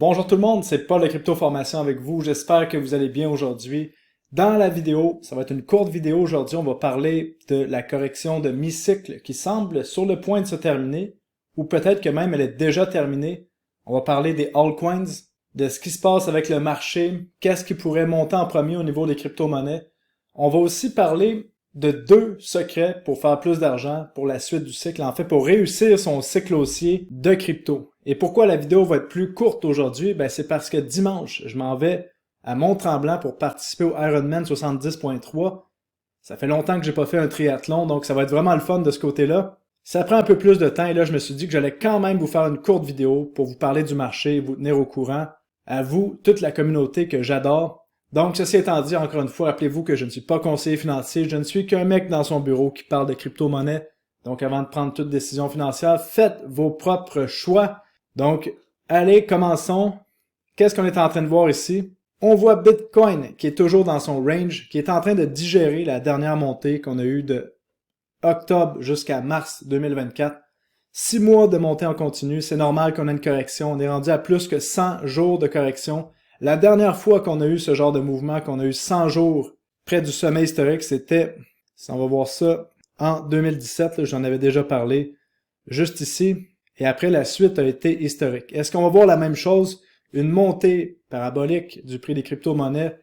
Bonjour tout le monde, c'est Paul de Crypto Formation avec vous. J'espère que vous allez bien aujourd'hui. Dans la vidéo, ça va être une courte vidéo aujourd'hui, on va parler de la correction de mi-cycle qui semble sur le point de se terminer, ou peut-être que même elle est déjà terminée. On va parler des altcoins, de ce qui se passe avec le marché, qu'est-ce qui pourrait monter en premier au niveau des crypto-monnaies. On va aussi parler de 2 secrets pour faire plus d'argent pour la suite du cycle, en fait pour réussir son cycle haussier de crypto. Et pourquoi la vidéo va être plus courte aujourd'hui? Ben c'est parce que dimanche, je m'en vais à Mont-Tremblant pour participer au Ironman 70.3. Ça fait longtemps que j'ai pas fait un triathlon, donc ça va être vraiment le fun de ce côté-là. Ça prend un peu plus de temps et là je me suis dit que j'allais quand même vous faire une courte vidéo pour vous parler du marché et vous tenir au courant. À vous, toute la communauté que j'adore. Donc, ceci étant dit, encore une fois, rappelez-vous que je ne suis pas conseiller financier, je ne suis qu'un mec dans son bureau qui parle de crypto-monnaie. Donc, avant de prendre toute décision financière, faites vos propres choix. Donc, allez, commençons. Qu'est-ce qu'on est en train de voir ici? On voit Bitcoin qui est toujours dans son range, qui est en train de digérer la dernière montée qu'on a eue de octobre jusqu'à mars 2024. 6 mois de montée en continu, c'est normal qu'on ait une correction. On est rendu à plus que 100 jours de correction. La dernière fois qu'on a eu ce genre de mouvement, qu'on a eu 100 jours près du sommet historique, c'était, si on va voir ça, en 2017, j'en avais déjà parlé, juste ici. Et après, la suite a été historique. Est-ce qu'on va voir la même chose? Une montée parabolique du prix des crypto-monnaies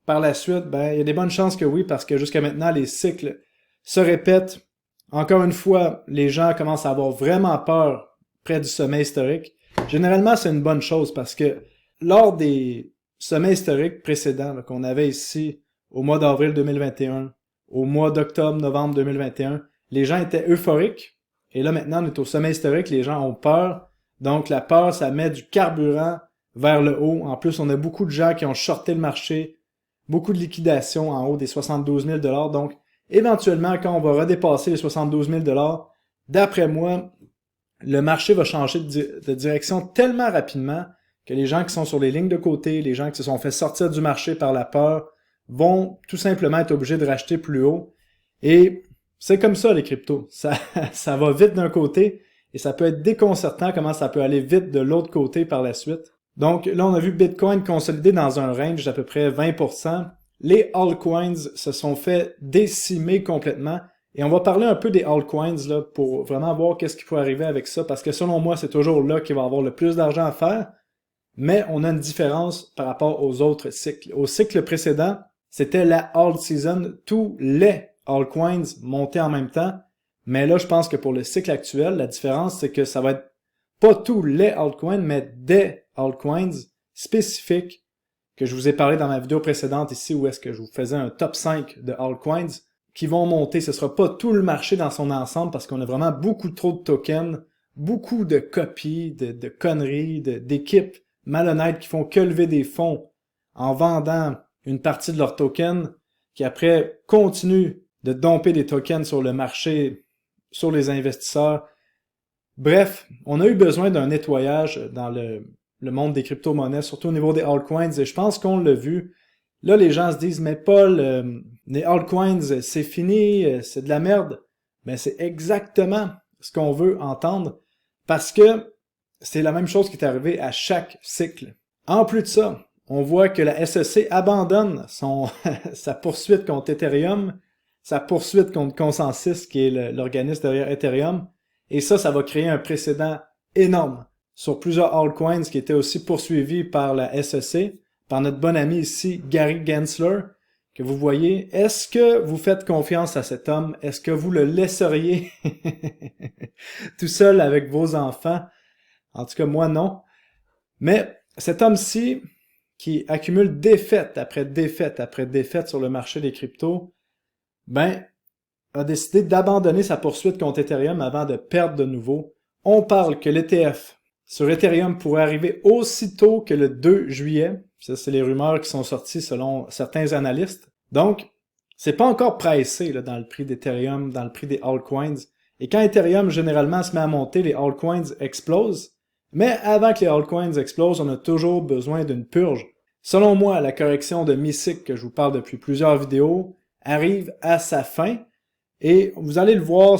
par la suite? Ben, il y a des bonnes chances que oui, parce que jusqu'à maintenant, les cycles se répètent. Encore une fois, les gens commencent à avoir vraiment peur près du sommet historique. Généralement, c'est une bonne chose parce que lors des sommets historiques précédents qu'on avait ici au mois d'avril 2021, au mois d'octobre-novembre 2021, les gens étaient euphoriques. Et là, maintenant, on est au sommet historique, les gens ont peur. Donc, la peur, ça met du carburant vers le haut. En plus, on a beaucoup de gens qui ont shorté le marché, beaucoup de liquidations en haut des 72 000 $. Donc, éventuellement, quand on va redépasser les 72 000 $, d'après moi, le marché va changer de direction tellement rapidement que les gens qui sont sur les lignes de côté, les gens qui se sont fait sortir du marché par la peur, vont tout simplement être obligés de racheter plus haut. Et c'est comme ça les cryptos. Ça va vite d'un côté et ça peut être déconcertant comment ça peut aller vite de l'autre côté par la suite. Donc là, on a vu Bitcoin consolider dans un range d'à peu près 20%. Les altcoins se sont fait décimer complètement. Et on va parler un peu des altcoins là, pour vraiment voir qu'est-ce qui pourrait arriver avec ça, parce que selon moi, c'est toujours là qu'il va y avoir le plus d'argent à faire, mais on a une différence par rapport aux autres cycles. Au cycle précédent, c'était la alt season, tous les altcoins montaient en même temps, mais là, je pense que pour le cycle actuel, la différence, c'est que ça va être pas tous les altcoins, mais des altcoins spécifiques que je vous ai parlé dans ma vidéo précédente ici, où est-ce que je vous faisais un top 5 de altcoins qui vont monter. Ce sera pas tout le marché dans son ensemble parce qu'on a vraiment beaucoup trop de tokens, beaucoup de copies, de conneries, d'équipes malhonnêtes qui font que lever des fonds en vendant une partie de leurs tokens qui après continuent de domper des tokens sur le marché, sur les investisseurs. Bref, on a eu besoin d'un nettoyage dans le monde des crypto-monnaies, surtout au niveau des altcoins, et je pense qu'on l'a vu. Là, les gens se disent, mais Paul, les altcoins, c'est fini, c'est de la merde. Mais c'est exactement ce qu'on veut entendre, parce que c'est la même chose qui est arrivée à chaque cycle. En plus de ça, on voit que la SEC abandonne sa poursuite contre Ethereum, sa poursuite contre Consensus, qui est l'organisme derrière Ethereum, et ça va créer un précédent énorme sur plusieurs altcoins qui étaient aussi poursuivis par la SEC, par notre bon ami ici, Gary Gensler, que vous voyez. Est-ce que vous faites confiance à cet homme? Est-ce que vous le laisseriez tout seul avec vos enfants? En tout cas, moi, non. Mais cet homme-ci, qui accumule défaite après défaite après défaite sur le marché des cryptos, ben, a décidé d'abandonner sa poursuite contre Ethereum avant de perdre de nouveau. On parle que l'ETF sur Ethereum pourrait arriver aussitôt que le 2 juillet. Ça, c'est les rumeurs qui sont sorties selon certains analystes. Donc, c'est pas encore pressé là, dans le prix d'Ethereum, dans le prix des altcoins. Et quand Ethereum généralement se met à monter, les altcoins explosent. Mais avant que les altcoins explosent, on a toujours besoin d'une purge. Selon moi, la correction de mi-cycle que je vous parle depuis plusieurs vidéos arrive à sa fin. Et vous allez le voir,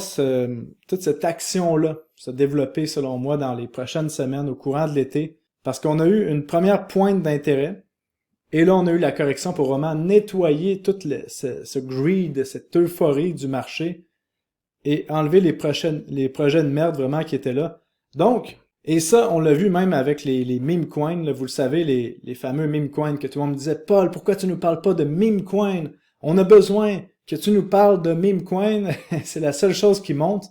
toute cette action-là se développer selon moi dans les prochaines semaines au courant de l'été. parce qu'on a eu une première pointe d'intérêt, et là on a eu la correction pour vraiment nettoyer tout ce greed, cette euphorie du marché, et enlever les projets de merde vraiment qui étaient là. Donc, et ça, on l'a vu même avec les meme coins, là, vous le savez, les fameux meme coins que tout le monde me disait, Paul, pourquoi tu nous parles pas de meme coins? On a besoin que tu nous parles de meme coins. C'est la seule chose qui monte.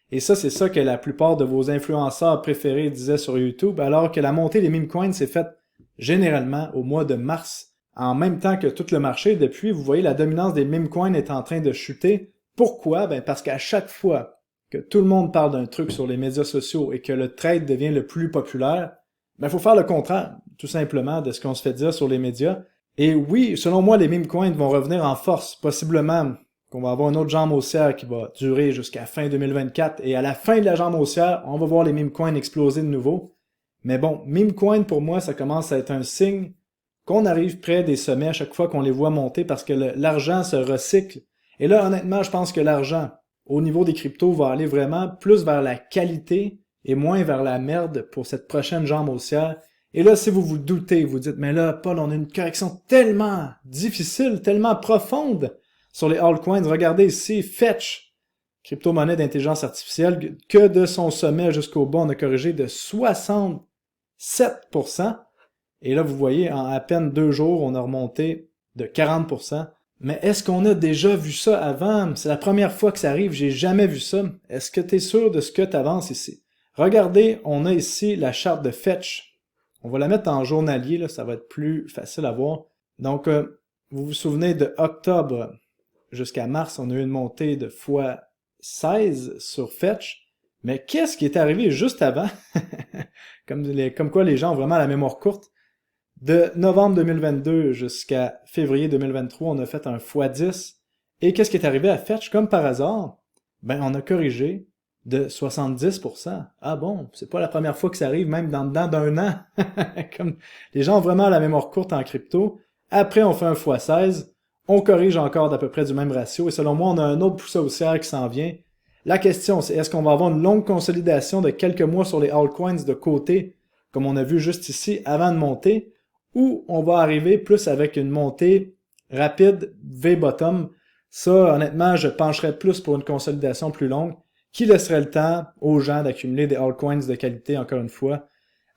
Et ça, c'est ça que la plupart de vos influenceurs préférés disaient sur YouTube, alors que la montée des meme coins s'est faite généralement au mois de mars, en même temps que tout le marché. Depuis, vous voyez, la dominance des meme coins est en train de chuter. Pourquoi? Ben parce qu'à chaque fois que tout le monde parle d'un truc sur les médias sociaux et que le trade devient le plus populaire, ben faut faire le contraire, tout simplement, de ce qu'on se fait dire sur les médias. Et oui, selon moi, les meme coins vont revenir en force, possiblement qu'on va avoir une autre jambe haussière qui va durer jusqu'à fin 2024, et à la fin de la jambe haussière, on va voir les meme coins exploser de nouveau. Mais bon, meme coins, pour moi, ça commence à être un signe qu'on arrive près des sommets à chaque fois qu'on les voit monter, parce que l'argent se recycle. Et là, honnêtement, je pense que l'argent, au niveau des cryptos, va aller vraiment plus vers la qualité et moins vers la merde pour cette prochaine jambe haussière. Et là, si vous vous doutez, vous dites, mais là, Paul, on a une correction tellement difficile, tellement profonde sur les altcoins. Regardez ici, Fetch, crypto-monnaie d'intelligence artificielle, que de son sommet jusqu'au bas, on a corrigé de 67%. Et là, vous voyez, en à peine 2 jours, on a remonté de 40%. Mais est-ce qu'on a déjà vu ça avant? C'est la première fois que ça arrive, j'ai jamais vu ça. Est-ce que tu es sûr de ce que tu avances ici? Regardez, on a ici la charte de Fetch. On va la mettre en journalier, là, ça va être plus facile à voir. Donc, vous vous souvenez de octobre jusqu'à mars, on a eu une montée de fois 16 sur Fetch. Mais qu'est-ce qui est arrivé juste avant? Comme quoi les gens ont vraiment la mémoire courte. De novembre 2022 jusqu'à février 2023, on a fait un x10. Et qu'est-ce qui est arrivé à Fetch? Comme par hasard, ben on a corrigé de 70%. Ah bon, c'est pas la première fois que ça arrive, même dedans d'un an. Comme les gens ont vraiment la mémoire courte en crypto. Après, on fait un x16. On corrige encore d'à peu près du même ratio. Et selon moi, on a un autre poussée haussière qui s'en vient. La question, c'est est-ce qu'on va avoir une longue consolidation de quelques mois sur les altcoins de côté, comme on a vu juste ici, avant de monter, ou on va arriver plus avec une montée rapide V-bottom. Ça, honnêtement, je pencherais plus pour une consolidation plus longue qui laisserait le temps aux gens d'accumuler des altcoins de qualité, encore une fois,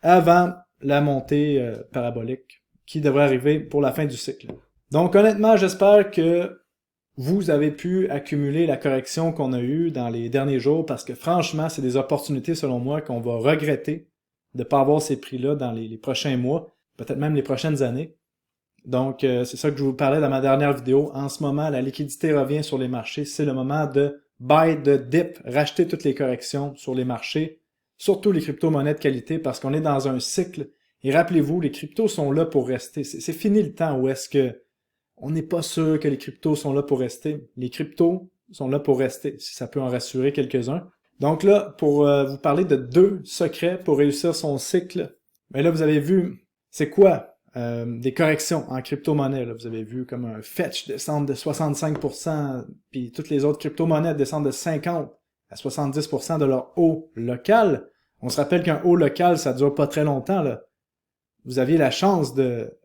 avant la montée parabolique qui devrait arriver pour la fin du cycle. Donc honnêtement, j'espère que vous avez pu accumuler la correction qu'on a eue dans les derniers jours parce que franchement, c'est des opportunités selon moi qu'on va regretter de ne pas avoir ces prix-là dans les prochains mois, peut-être même les prochaines années. Donc, c'est ça que je vous parlais dans ma dernière vidéo. En ce moment, la liquidité revient sur les marchés. C'est le moment de buy the dip, racheter toutes les corrections sur les marchés, surtout les crypto-monnaies de qualité, parce qu'on est dans un cycle. Et rappelez-vous, les cryptos sont là pour rester. C'est fini le temps où est-ce que on n'est pas sûr que les cryptos sont là pour rester. Les cryptos sont là pour rester, si ça peut en rassurer quelques-uns. Donc là, pour vous parler de 2 secrets pour réussir son cycle, mais là, vous avez vu, c'est quoi des corrections en crypto-monnaie. Vous avez vu comme un Fetch descendre de 65%, puis toutes les autres crypto-monnaies descendent de 50 à 70% de leur haut local. On se rappelle qu'un haut local, ça dure pas très longtemps. Là. Vous aviez la chance de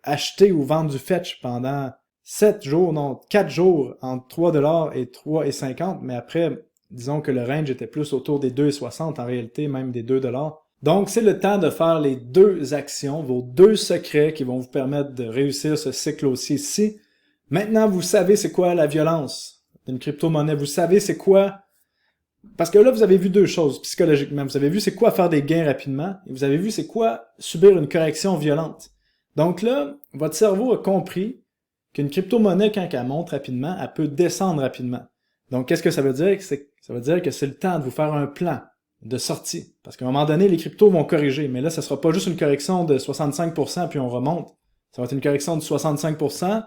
acheter ou vendre du Fetch pendant 7 jours, non, 4 jours entre 3$ et 3,50$, mais après, disons que le range était plus autour des 2,60$ en réalité, même des 2$. Donc, c'est le temps de faire les 2 actions, vos 2 secrets qui vont vous permettre de réussir ce cycle aussi ici. Maintenant, vous savez c'est quoi la violence d'une crypto-monnaie. Vous savez c'est quoi... Parce que là, vous avez vu 2 choses psychologiquement. Vous avez vu c'est quoi faire des gains rapidement, et vous avez vu c'est quoi subir une correction violente. Donc là, votre cerveau a compris qu'une crypto-monnaie, quand elle monte rapidement, elle peut descendre rapidement. Donc, qu'est-ce que ça veut dire? Ça veut dire que c'est le temps de vous faire un plan de sortie. Parce qu'à un moment donné, les cryptos vont corriger. Mais là, ça sera pas juste une correction de 65% puis on remonte. Ça va être une correction de 65%,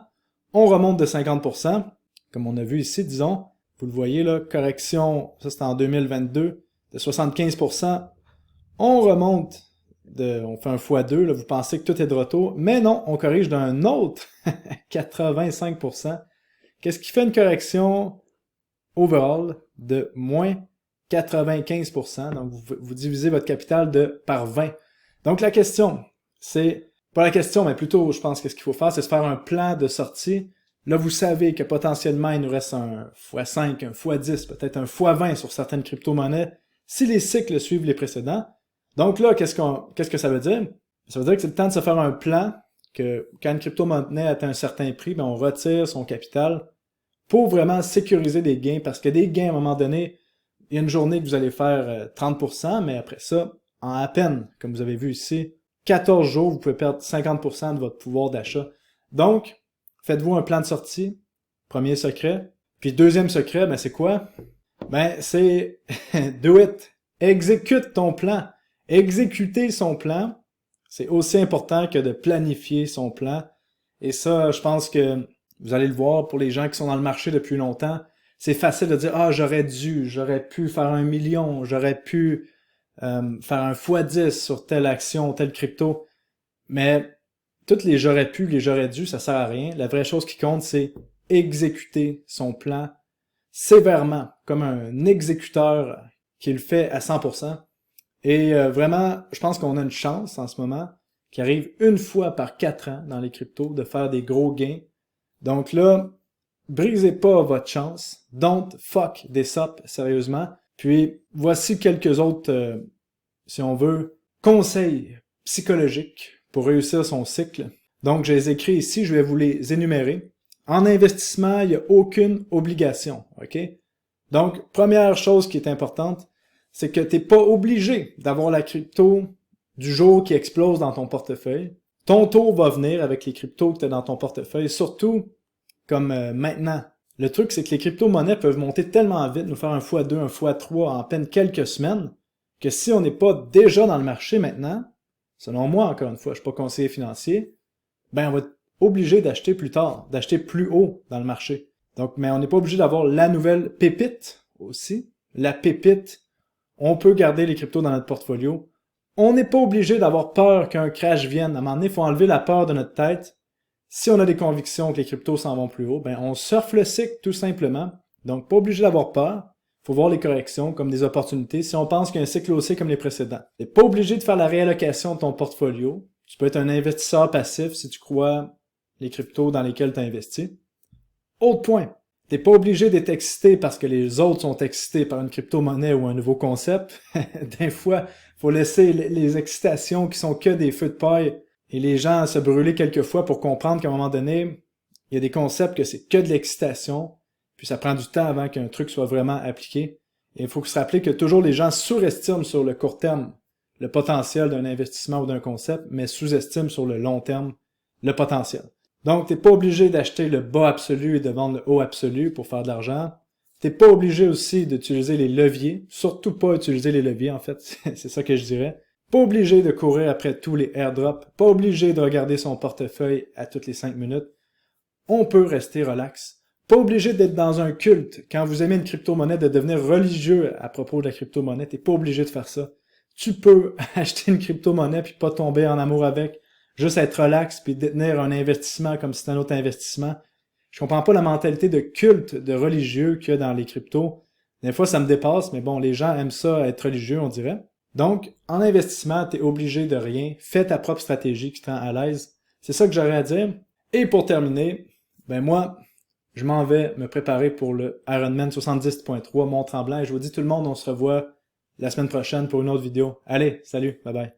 on remonte de 50%, comme on a vu ici, disons. Vous le voyez là, correction, ça c'est en 2022, de 75%. On remonte, on fait un x2, là, vous pensez que tout est de retour. Mais non, on corrige d'un autre 85%. Qu'est-ce qui fait une correction overall de moins 95%? Donc vous divisez votre capital par 20. Donc la question, c'est, pas la question, mais plutôt, je pense que ce qu'il faut faire, c'est se faire un plan de sortie. Là, vous savez que potentiellement, il nous reste un x5, un x10, peut-être un x20 sur certaines crypto-monnaies, si les cycles suivent les précédents. Donc là, qu'est-ce que ça veut dire? Ça veut dire que c'est le temps de se faire un plan, que quand une crypto-monnaie atteint un certain prix, ben on retire son capital pour vraiment sécuriser des gains, parce que des gains, à un moment donné, il y a une journée que vous allez faire 30%, mais après ça, en à peine, comme vous avez vu ici, 14 jours, vous pouvez perdre 50% de votre pouvoir d'achat. Donc, faites-vous un plan de sortie, premier secret. Puis deuxième secret, ben c'est quoi? Ben c'est do it. Exécute ton plan. Exécuter son plan, c'est aussi important que de planifier son plan. Et ça, je pense que vous allez le voir pour les gens qui sont dans le marché depuis longtemps. C'est facile de dire « Ah, j'aurais pu faire 1 million, j'aurais pu faire un x10 sur telle action, telle crypto. » Mais toutes les « j'aurais pu », les « j'aurais dû », ça sert à rien. La vraie chose qui compte, c'est exécuter son plan sévèrement, comme un exécuteur qui le fait à 100%. Et vraiment, je pense qu'on a une chance en ce moment, qui arrive une fois par 4 ans dans les cryptos, de faire des gros gains. Donc là, brisez pas votre chance. Don't fuck this up, sérieusement. Puis, voici quelques autres, si on veut, conseils psychologiques pour réussir son cycle. Donc, je les écris ici, je vais vous les énumérer. En investissement, il n'y a aucune obligation, ok? Donc, première chose qui est importante, c'est que tu n'es pas obligé d'avoir la crypto du jour qui explose dans ton portefeuille. Ton tour va venir avec les cryptos que tu as dans ton portefeuille, surtout comme maintenant. Le truc, c'est que les crypto-monnaies peuvent monter tellement vite, nous faire un x2, un x3 en peine quelques semaines, que si on n'est pas déjà dans le marché maintenant, selon moi, encore une fois, je ne suis pas conseiller financier, ben on va être obligé d'acheter plus tard, d'acheter plus haut dans le marché. Donc, mais on n'est pas obligé d'avoir la nouvelle pépite aussi. La pépite, on peut garder les cryptos dans notre portfolio. On n'est pas obligé d'avoir peur qu'un crash vienne. À un moment donné, il faut enlever la peur de notre tête. Si on a des convictions que les cryptos s'en vont plus haut, ben on surfe le cycle tout simplement. Donc, pas obligé d'avoir peur. Il faut voir les corrections comme des opportunités si on pense qu'il y a un cycle haussier comme les précédents. Tu n'es pas obligé de faire la réallocation de ton portfolio. Tu peux être un investisseur passif si tu crois les cryptos dans lesquels tu as investi. Autre point, tu n'es pas obligé d'être excité parce que les autres sont excités par une crypto-monnaie ou un nouveau concept. Des fois, il faut laisser les excitations qui sont que des feux de paille et les gens se brûler quelquefois pour comprendre qu'à un moment donné, il y a des concepts que c'est que de l'excitation, puis ça prend du temps avant qu'un truc soit vraiment appliqué. Et il faut se rappeler que toujours les gens surestiment sur le court terme le potentiel d'un investissement ou d'un concept, mais sous-estiment sur le long terme le potentiel. Donc, tu n'es pas obligé d'acheter le bas absolu et de vendre le haut absolu pour faire de l'argent. Tu n'es pas obligé aussi d'utiliser les leviers, surtout pas utiliser les leviers en fait, c'est ça que je dirais. Pas obligé de courir après tous les airdrops, pas obligé de regarder son portefeuille à toutes les 5 minutes. On peut rester relax. Pas obligé d'être dans un culte. Quand vous aimez une crypto-monnaie, de devenir religieux à propos de la crypto-monnaie, t'es pas obligé de faire ça. Tu peux acheter une crypto-monnaie puis pas tomber en amour avec, juste être relax puis détenir un investissement comme si c'était un autre investissement. Je comprends pas la mentalité de culte, de religieux qu'il y a dans les cryptos. Des fois, ça me dépasse, mais bon, les gens aiment ça, être religieux, on dirait. Donc, en investissement, t'es obligé de rien. Fais ta propre stratégie qui te rend à l'aise. C'est ça que j'aurais à dire. Et pour terminer, ben moi, je m'en vais me préparer pour le Ironman 70.3 Mont-Tremblant. Et je vous dis tout le monde, on se revoit la semaine prochaine pour une autre vidéo. Allez, salut, bye bye.